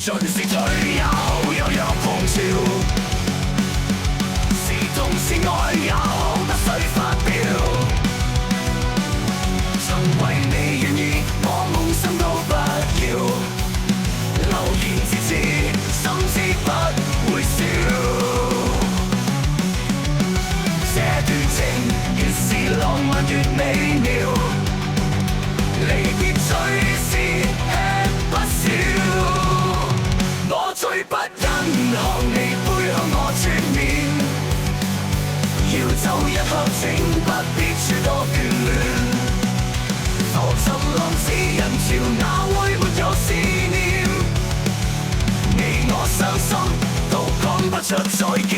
盡是退也好，有若狂潮，是痛是愛也好，不需發表。曾為你願意，我夢想都不要，留言自知，心知不會笑。這段情越是浪漫越美妙，離別最是吃不消。我最不忍看你背向我轉面，要走一刻請不必諸多眷戀。浮沉浪子人潮，哪會沒有思念？你我傷心都講不出再見。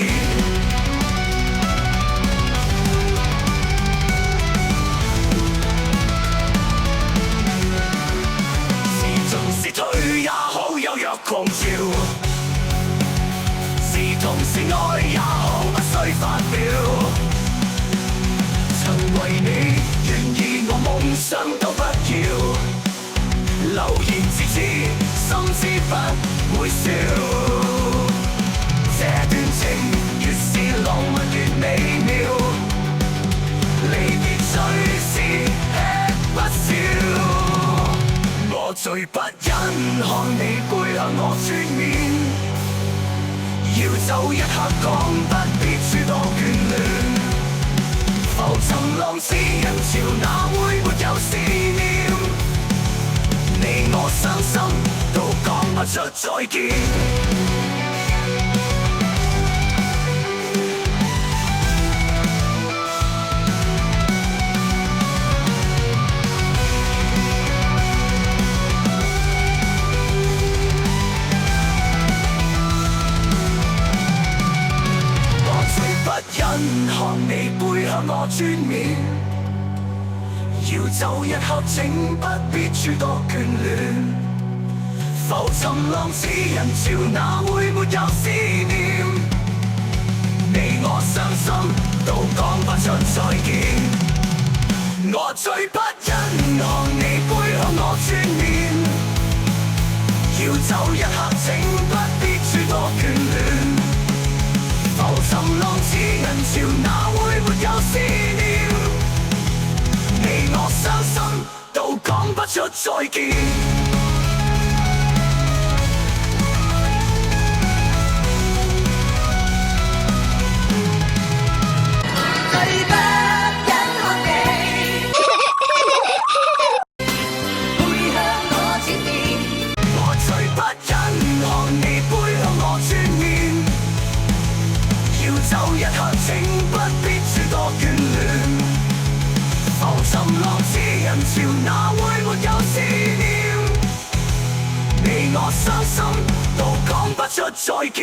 是退也好，有若狂潮，是痛是愛也好，不需發表。曾為你願意，我夢想都不要，留言自知，心知不會笑。這段情越是浪漫越美妙，離別最是吃不消。我最不忍看你背向我轉面，要走一刻講不必諸多眷戀。浮沉浪子人潮，哪會沒有思念？你我傷心都講不出再見。不忍看你背向我轉面，要走一刻請不必諸多眷戀。浮沉浪子人潮，哪會沒有思念？你我傷心都講不出再見。我最不忍看你背向我轉面，要走一刻請不必諸多眷戀。浮沉浪子人潮，哪會沒有思念？你我傷心都講不出再見。走一刻請不必諸多眷戀，浮沉浪子人潮，哪會沒有思念？你我傷心都講不出再見。